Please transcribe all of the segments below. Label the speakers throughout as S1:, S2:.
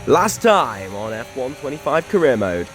S1: Last time on F125 career mode.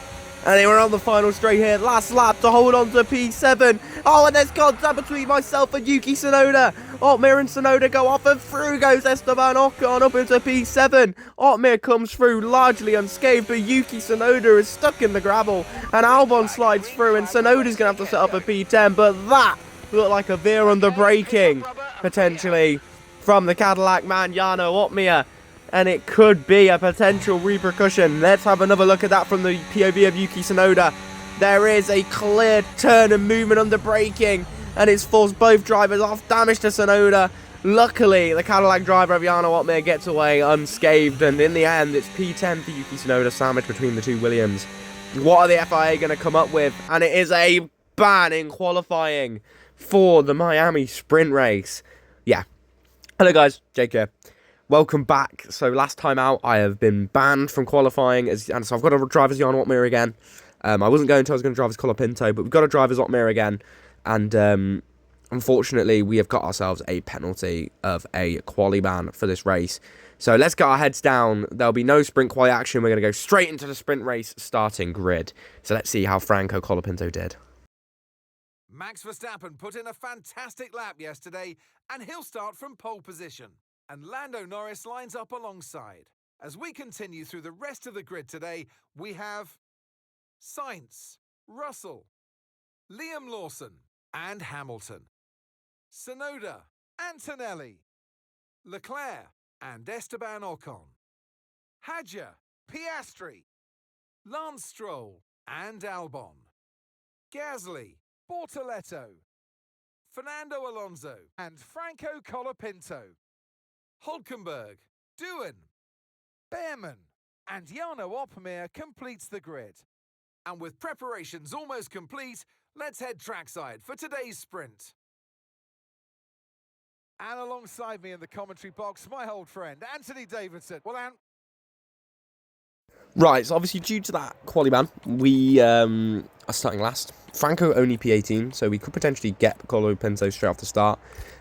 S1: And we're on the final straight here. Last lap to hold on to P7. Oh, and there's contact between myself and Yuki Tsunoda. Otmir and Tsunoda go off, and through goes Esteban Ocon up into P7. Otmir comes through largely unscathed, but Yuki Tsunoda is stuck in the gravel. And Albon slides through, and Tsunoda's going to have to set up a P10. But that looked like a veer under braking, potentially, from the Cadillac man, Jarno Otmir. And it could be a potential repercussion. Let's have another look at that from the POV of Yuki Tsunoda. There is a clear turn and movement under braking, and it's forced both drivers off. Damage to Tsunoda. Luckily, the Cadillac driver of Jarno Otmir gets away unscathed, and in the end, it's P10 for Yuki Tsunoda, sandwiched between the two Williams. What are the FIA going to come up with? And it is a ban in qualifying for the Miami sprint race. Yeah. Hello guys, Jake here. Welcome back. So last time out, I have been banned from qualifying, and so I've got to drive as Jarno Otmir again. I wasn't going to, I was going to drive as Colapinto, but we've got to drive as Otmir again. And unfortunately, we have got ourselves a penalty of a quali ban for this race. So let's get our heads down. There'll be no sprint quali action. We're going to go straight into the sprint race starting grid. So let's see how Franco Colapinto did.
S2: Max Verstappen put in a fantastic lap yesterday, and he'll start from pole position. And Lando Norris lines up alongside. As we continue through the rest of the grid today, we have Sainz, Russell, Liam Lawson, and Hamilton, Tsunoda, Antonelli, Leclerc, and Esteban Ocon, Hadja, Piastri, Lance Stroll, and Albon, Gasly, Bortoletto, Fernando Alonso, and Franco Colapinto, Hülkenberg, Doohan, Behrman, and Jarno Otmir completes the grid. And with preparations almost complete, let's head trackside for today's sprint. And alongside me in the commentary box, my old friend, Anthony Davidson. Well,
S1: Right, so obviously due to that quali ban, we are starting last. Franco only P18, so we could potentially get Colapinto straight off the start.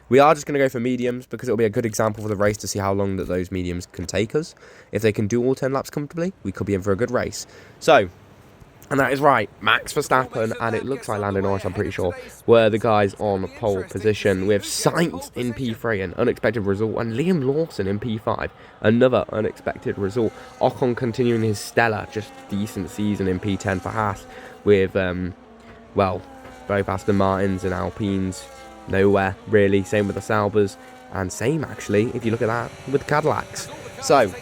S1: We are just going to go for mediums because it'll be a good example for the race to see how long that those mediums can take us. If they can do all 10 laps comfortably, we could be in for a good race. So, and that is right, Max Verstappen, and it looks like Lando Norris, I'm pretty sure, were the guys on pole position, with Sainz in P3, an unexpected result, and Liam Lawson in P5, another unexpected result. Ocon continuing his stellar, just decent season in P10 for Haas, with, well, both Aston Martins and Alpines, nowhere, really. Same with the Saubers, and same, actually, if you look at that, with the Cadillacs. So,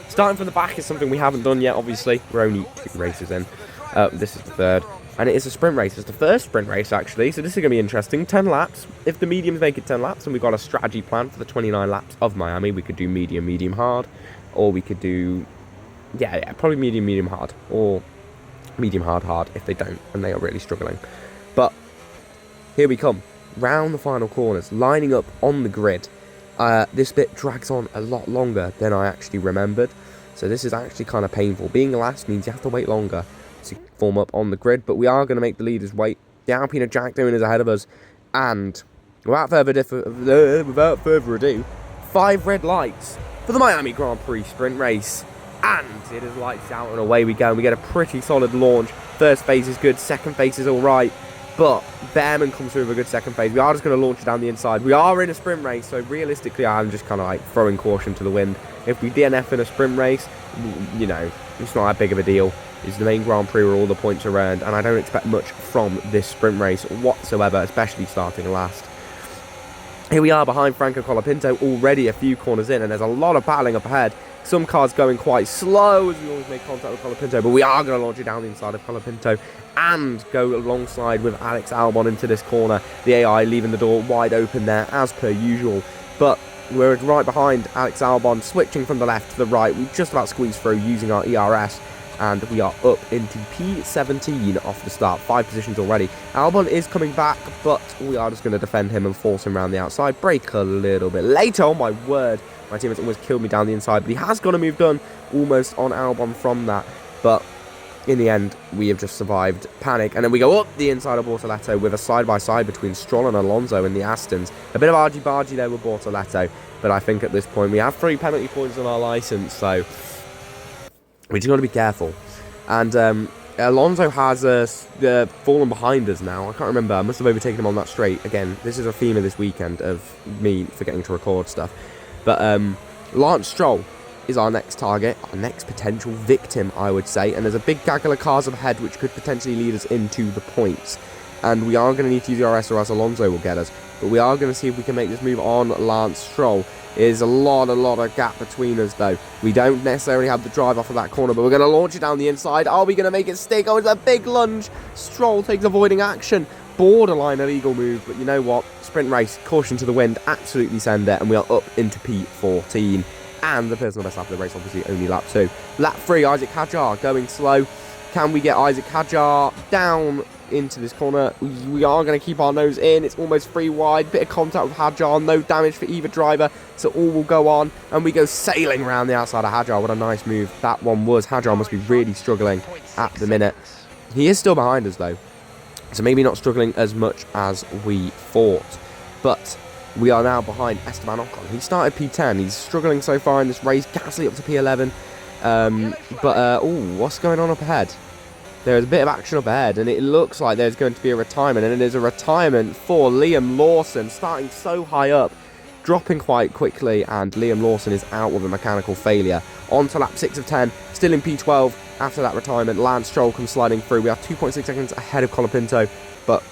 S1: starting from the back is something we haven't done yet, obviously. We're only 2 races in. This is the 3rd. And it is a sprint race. It's the first sprint race, actually. So this is going to be interesting. 10 laps. If the mediums make it 10 laps, and we've got a strategy plan for the 29 laps of Miami, we could do medium, medium, hard. Or we could do, yeah, probably medium, medium, hard. Or medium, hard, hard, if they don't, and they are really struggling. But here we come. Round the final corners, lining up on the grid. This bit drags on a lot longer than I actually remembered, so this is actually kind of painful. Being last means you have to wait longer to form up on the grid, but we are going to make the leaders wait. The Alpine of Jack Doohan is ahead of us, and without further ado, 5 red lights for the Miami Grand Prix sprint race, and it is lights out and away we go, and we get a pretty solid launch. First phase is good, second phase is alright. But Behrman comes through with a good second phase. We are just going to launch it down the inside. We are in a sprint race, so realistically, I'm just kind of like throwing caution to the wind. If we DNF in a sprint race, you know, it's not that big of a deal. It's the main Grand Prix where all the points are earned, and I don't expect much from this sprint race whatsoever, especially starting last. Here we are behind Franco Colapinto, already a few corners in, and there's a lot of battling up ahead. Some cars going quite slow as we always make contact with Colapinto, but we are going to launch it down the inside of Colapinto and go alongside with Alex Albon into this corner. The AI leaving the door wide open there as per usual, but we're right behind Alex Albon, switching from the left to the right. We just about squeezed through using our ERS, and we are up into P17 off the start. 5 positions already. Albon is coming back, but we are just going to defend him and force him around the outside. Brake a little bit later. Oh my word. My teammate's almost killed me down the inside, but he has got a move done almost on Albon from that. But in the end, we have just survived panic. And then we go up the inside of Bortoletto with a side-by-side between Stroll and Alonso in the Astons. A bit of argy-bargy there with Bortoletto, but I think at this point we have 3 penalty points on our licence, so We just got to be careful. And Alonso has fallen behind us now. I can't remember. I must have overtaken him on that straight. Again, this is a theme of this weekend of me forgetting to record stuff. But Lance Stroll is our next target, our next potential victim, I would say. And there's a big gaggle of cars up ahead which could potentially lead us into the points. And we are going to need to use DRS or else Alonso will get us. But we are going to see if we can make this move on Lance Stroll. There's a lot of gap between us, though. We don't necessarily have the drive off of that corner, but we're going to launch it down the inside. Are we going to make it stick? Oh, it's a big lunge. Stroll takes avoiding action. Borderline illegal move, but you know what? Sprint race, caution to the wind, absolutely send it. And we are up into P14. And the personal best lap of the race, obviously, only lap 2. Lap 3, Isaac Hadjar going slow. Can we get Isaac Hadjar down into this corner? We are going to keep our nose in. It's almost 3 wide. Bit of contact with Hadjar. No damage for either driver. So all will go on. And we go sailing around the outside of Hadjar. What a nice move that one was. Hadjar must be really struggling at the minute. He is still behind us, though. So maybe not struggling as much as we thought. But we are now behind Esteban Ocon. He started P10. He's struggling so far in this race. Gasly up to P11. What's going on up ahead? There's a bit of action up ahead, and it looks like there's going to be a retirement, and it is a retirement for Liam Lawson, starting so high up, dropping quite quickly, and Liam Lawson is out with a mechanical failure. On to lap 6 of 10, still in P12 after that retirement. Lance Stroll comes sliding through. We are 2.6 seconds ahead of Colapinto, but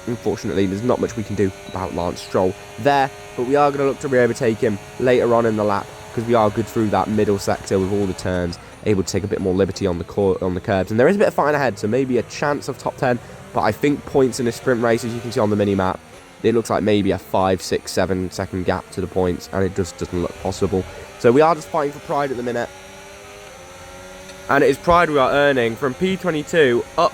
S1: unfortunately there's not much we can do about Lance Stroll there, but we are going to look to overtake him later on in the lap, because we are good through that middle sector with all the turns, able to take a bit more liberty on the curbs. And there is a bit of fighting ahead, so maybe a chance of top 10. But I think points in a sprint race, as you can see on the mini-map, it looks like maybe a 5, 6, 7 second gap to the points, and it just doesn't look possible. So we are just fighting for pride at the minute. And it is pride we are earning from P22 up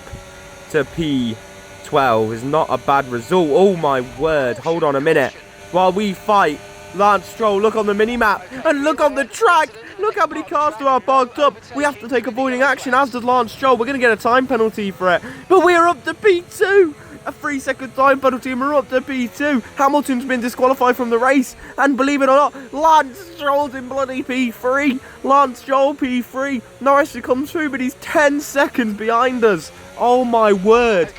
S1: to P12 is not a bad result. Oh my word, hold on a minute. While we fight, Lance Stroll, look on the mini-map and look on the track. Look how many cars are parked up. We have to take avoiding action, as does Lance Stroll. We're going to get a time penalty for it. But we're up to P2. A 3-second time penalty and we're up to P2. Hamilton's been disqualified from the race. And believe it or not, Lance Stroll's in bloody P3. Lance Stroll P3. Norris comes through, but he's 10 seconds behind us. Oh my word.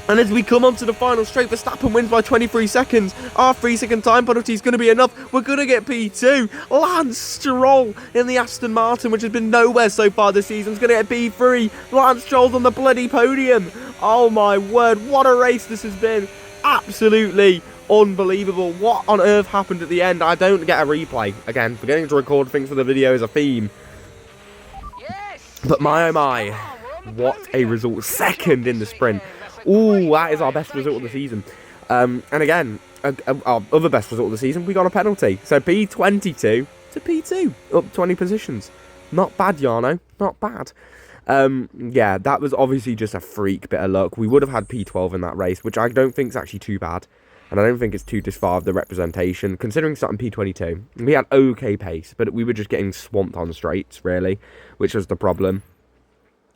S1: And as we come onto the final straight, Verstappen wins by 23 seconds. Our 3-second time penalty is going to be enough. We're going to get P2. Lance Stroll in the Aston Martin, which has been nowhere so far this season, is going to get P3. Lance Stroll's on the bloody podium. Oh my word, what a race this has been. Absolutely unbelievable. What on earth happened at the end? I don't get a replay. Again, forgetting to record things for the video is a theme. But my oh my, what a result. Second in the sprint. Ooh, that is our best result of the season. And again, our other best result of the season, we got a penalty. So P22 to P2, up 20 positions. Not bad, Jarno. Not bad. Yeah, that was obviously just a freak bit of luck. We would have had P12 in that race, which I don't think is actually too bad. And I don't think it's too disfar of the representation. Considering starting P22, we had okay pace, but we were just getting swamped on straights, really, which was the problem.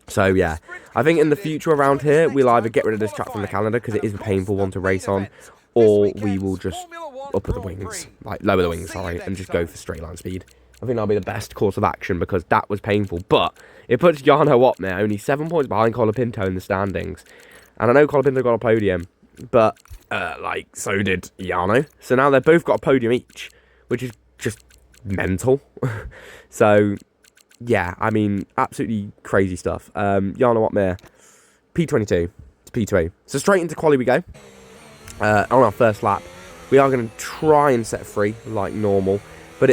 S1: So yeah, I think in the future around here, we'll either get rid of this track from the calendar because it is a painful one to race on, or we will just up the wings, like lower the wings, sorry, and just go for straight line speed. I think that'll be the best course of action because that was painful, but it puts Jarno up there, only 7 points behind Colapinto in the standings. And I know Colapinto got a podium, but so did Jarno. So now they've both got a podium each, which is just mental. So yeah, I mean, absolutely crazy stuff. Jarno Watmere, P22 to P2. So straight into quali we go. On our first lap, we are going to try and set free like normal. But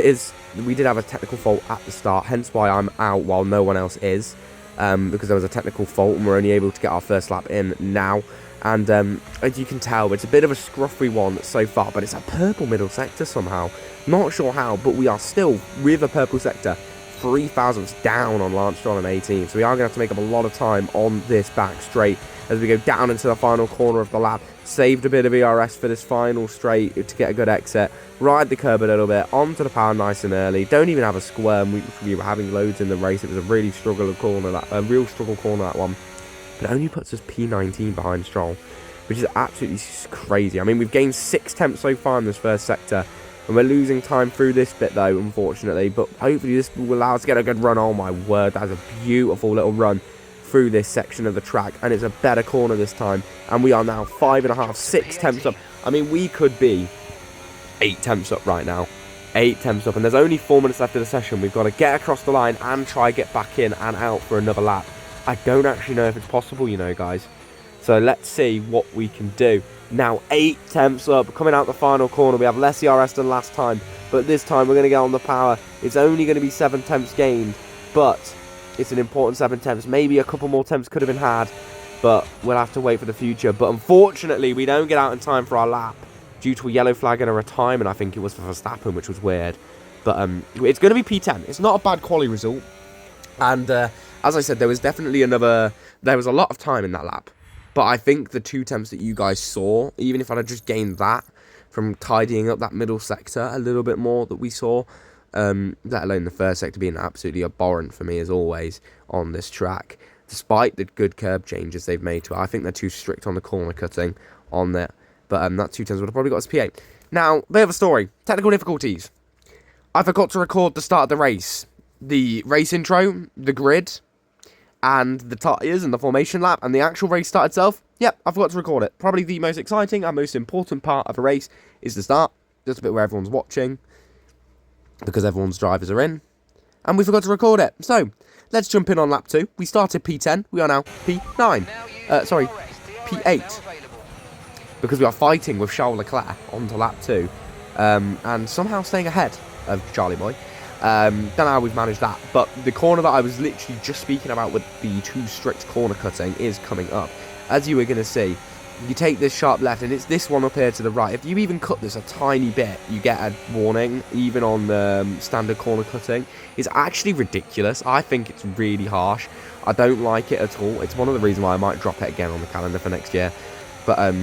S1: we did have a technical fault at the start, hence why I'm out while no one else is. Because there was a technical fault and we're only able to get our first lap in now. And as you can tell, it's a bit of a scruffy one so far, but it's a purple middle sector somehow. Not sure how, but we are still, with a purple sector, 3 thousandths down on Lance Stroll and 18. So we are going to have to make up a lot of time on this back straight as we go down into the final corner of the lap. Saved a bit of ERS for this final straight to get a good exit. Ride the curb a little bit, onto the power nice and early. Don't even have a squirm. We were having loads in the race. It was a really struggle corner, that one. But it only puts us P19 behind Stroll, which is absolutely crazy. I mean, we've gained 6 tenths so far in this first sector. And we're losing time through this bit though, unfortunately. But hopefully this will allow us to get a good run. Oh my word, that's a beautiful little run through this section of the track. And it's a better corner this time. And we are now 5.5, 6 tenths up. I mean, we could be 8 tenths up right now. 8 tenths up. And there's only 4 minutes left of the session. We've got to get across the line and try get back in and out for another lap. I don't actually know if it's possible, you know, guys. So let's see what we can do. Now 8 tenths up, coming out the final corner. We have less ERS than last time, but this time we're going to get on the power. It's only going to be 7 tenths gained, but it's an important 7 tenths. Maybe a couple more tenths could have been had, but we'll have to wait for the future. But unfortunately, we don't get out in time for our lap due to a yellow flag and a retirement. I think it was for Verstappen, which was weird. But it's going to be P10. It's not a bad quali result. And as I said, there was definitely there was a lot of time in that lap. But I think the 2 tenths that you guys saw, even if I'd have just gained that from tidying up that middle sector a little bit more that we saw, let alone the first sector being absolutely abhorrent for me as always on this track, despite the good curb changes they've made to it. I think they're too strict on the corner cutting on it. But that 2 tenths would have probably got us P8. Now, bit of a story. Technical difficulties. I forgot to record the start of the race. The race intro, the grid, and the tyres and the formation lap and the actual race start itself. Yep, I forgot to record it. Probably the most exciting and most important part of a race is the start. Just a bit where everyone's watching because everyone's drivers are in. And we forgot to record it. So, let's jump in on lap 2. We started P10. We are now P9. Sorry, P8. Because we are fighting with Charles Leclerc onto lap 2. And somehow staying ahead of Charlie Boy. Don't know how we've managed that, but the corner that I was literally just speaking about with the too strict corner cutting is coming up. As you were going to see, you take this sharp left, and it's this one up here to the right. If you even cut this a tiny bit, you get a warning, even on the standard corner cutting. It's actually ridiculous. I think it's really harsh. I don't like it at all. It's one of the reasons why I might drop it again on the calendar for next year. But,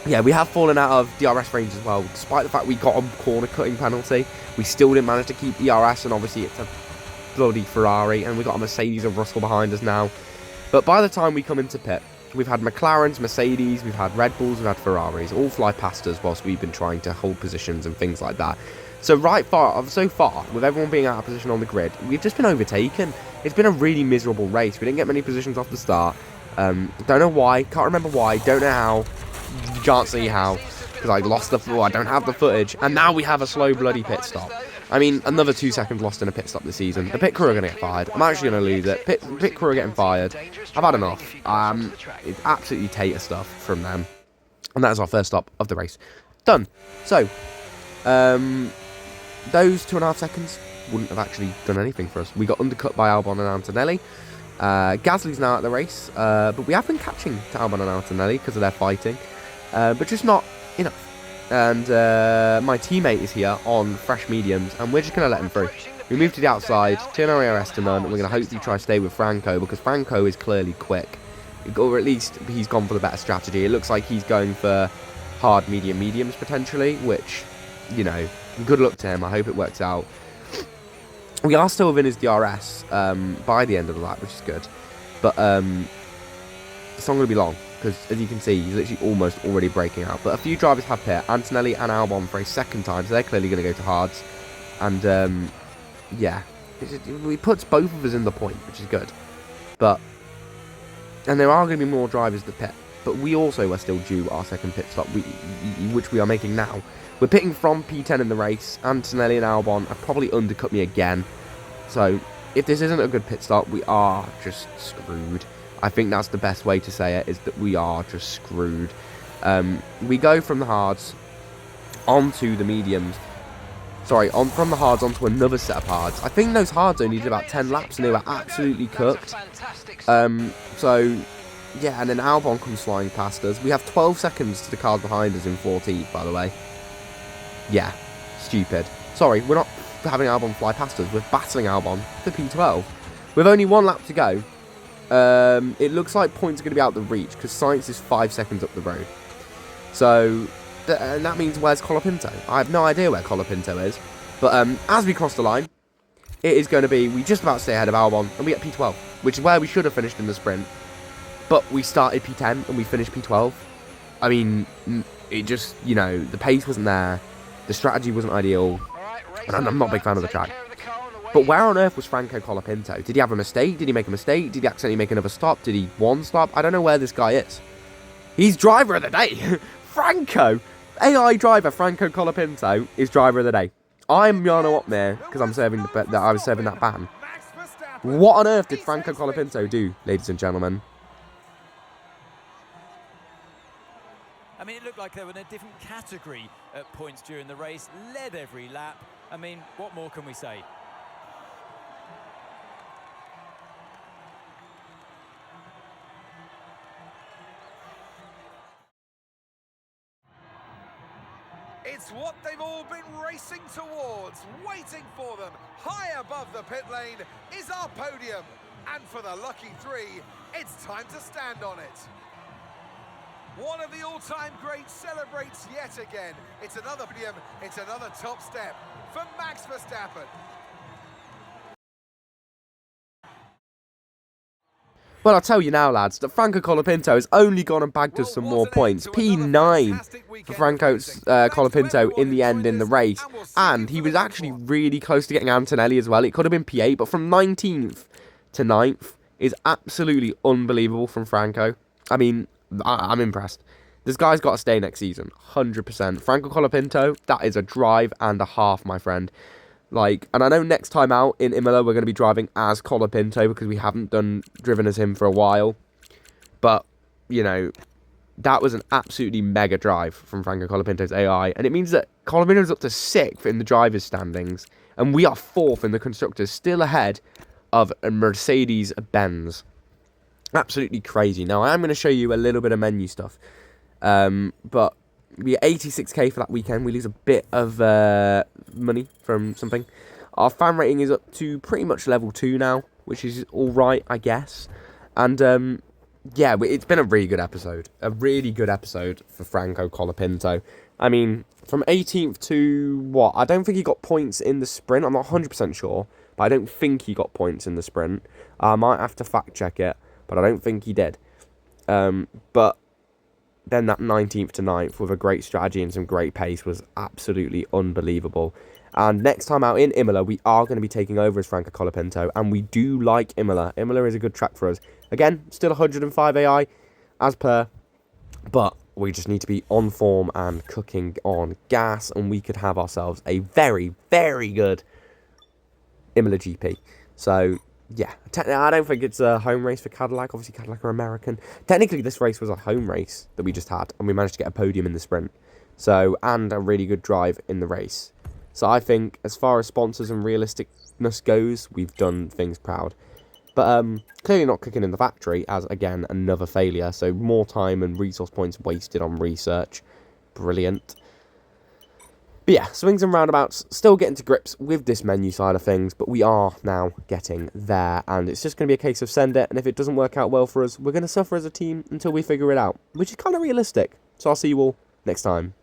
S1: yeah, we have fallen out of DRS range as well. Despite the fact we got a corner cutting penalty, we still didn't manage to keep DRS, and obviously it's a bloody Ferrari, and we got a Mercedes of Russell behind us now. But by the time we come into pit, we've had McLarens, Mercedes, we've had Red Bulls, we've had Ferraris, all fly past us whilst we've been trying to hold positions and things like that. So so far, with everyone being out of position on the grid, we've just been overtaken. It's been a really miserable race. We didn't get many positions off the start. Don't know why, can't remember why, don't know how. Can't see how, because I lost I don't have the footage, and now we have a slow bloody pit stop. I mean, another 2 seconds lost in a pit stop this season. The pit crew are going to get fired. I'm actually going to lose it. Pit crew are getting fired. I've had enough. It's absolutely tater stuff from them. And that is our first stop of the race. Done. So, those 2.5 seconds wouldn't have actually done anything for us. We got undercut by Albon and Antonelli. Gasly's now at the race, but we have been catching to Albon and Antonelli because of their fighting. But just not enough. And my teammate is here on fresh mediums, and we're just going to let him through. We move to the outside, turn our ERS to none, and we're going to hopefully try to stay with Franco, because Franco is clearly quick. Or at least he's gone for the better strategy. It looks like he's going for hard mediums potentially, which, you know, good luck to him. I hope it works out. We are still within his DRS by the end of the lap, which is good. But it's not going to be long, because as you can see, he's literally almost already breaking out. But a few drivers have pit, Antonelli and Albon for a second time, so they're clearly going to go to hards. And yeah, it puts both of us in the point, which is good. And there are going to be more drivers to pit, but we also are still due our second pit stop, which we are making now. We're pitting from P10 in the race. Antonelli and Albon have probably undercut me again. So if this isn't a good pit stop, we are just screwed. I think that's the best way to say it, is that we are just screwed. We go from the hards onto the mediums. Sorry, from the hards onto another set of hards. I think those hards only did about 10 laps and they were absolutely cooked. So, yeah, and then Albon comes flying past us. We have 12 seconds to the cars behind us in 14th, by the way. Yeah, stupid. Sorry, we're not having Albon fly past us. We're battling Albon for P12. With only 1 lap to go, it looks like points are going to be out the reach, because Sainz is 5 seconds up the road. So, and that means where's Colapinto? I have no idea where Colapinto is. But as we cross the line, it is going to be, we just about stay ahead of Albon, and we get P12, which is where we should have finished in the sprint. But we started P10 and we finished P12. I mean, it just, you know, the pace wasn't there. The strategy wasn't ideal, and I'm not a big fan of the track. But where on earth was Franco Colapinto? Did he have a mistake? Did he make a mistake? Did he accidentally make another stop? Did he one stop? I don't know where this guy is. He's driver of the day. Franco. AI driver Franco Colapinto is driver of the day. I'm Jano up there because I'm serving I was serving that ban. What on earth did Franco Colapinto do, ladies and gentlemen?
S3: I mean, it looked like they were in a different category at points during the race, led every lap. I mean, what more can we say?
S2: It's what they've all been racing towards, waiting for them. High above the pit lane is our podium. And for the lucky three, it's time to stand on it. One of the all-time greats celebrates yet again. It's another podium, it's another top step for Max Verstappen.
S1: Well, I'll tell you now, lads, that Franco Colapinto has only gone and bagged us some more points. P9 for Franco Colapinto in the end in the race. And he was actually really close to getting Antonelli as well. It could have been P8, but from 19th to 9th is absolutely unbelievable from Franco. I mean, I'm impressed. This guy's got to stay next season, 100%. Franco Colapinto, that is a drive and a half, my friend. Like, and I know next time out in Imola we're going to be driving as Colapinto because we haven't driven as him for a while. But, you know, that was an absolutely mega drive from Franco Colapinto's AI. And it means that Colapinto's up to 6th in the drivers' standings. And we are 4th in the constructors, still ahead of a Mercedes-Benz. Absolutely crazy. Now, I am going to show you a little bit of menu stuff. But we are 86k for that weekend. We lose a bit of money from something. Our fan rating is up to pretty much level 2 now, which is alright, I guess. And, yeah, it's been a really good episode. A really good episode for Franco Colapinto. I mean, from 18th to what? I don't think he got points in the sprint. I'm not 100% sure, but I don't think he got points in the sprint. I might have to fact check it, but I don't think he did. But then that 19th to 9th with a great strategy and some great pace was absolutely unbelievable. And next time out in Imola, we are going to be taking over as Franco Colapinto, and we do like Imola. Imola is a good track for us. Again, still 105 AI as per, but we just need to be on form and cooking on gas, and we could have ourselves a very, very good Imola GP. So, yeah, I don't think it's a home race for Cadillac. Obviously, Cadillac are American. Technically, this race was a home race that we just had, and we managed to get a podium in the sprint. So, and a really good drive in the race. So, I think, as far as sponsors and realisticness goes, we've done things proud. But, clearly not cooking in the factory, as, again, another failure. So, more time and resource points wasted on research. Brilliant. But yeah, swings and roundabouts, still getting to grips with this menu side of things, but we are now getting there, and it's just going to be a case of send it, and if it doesn't work out well for us, we're going to suffer as a team until we figure it out, which is kind of realistic. So I'll see you all next time.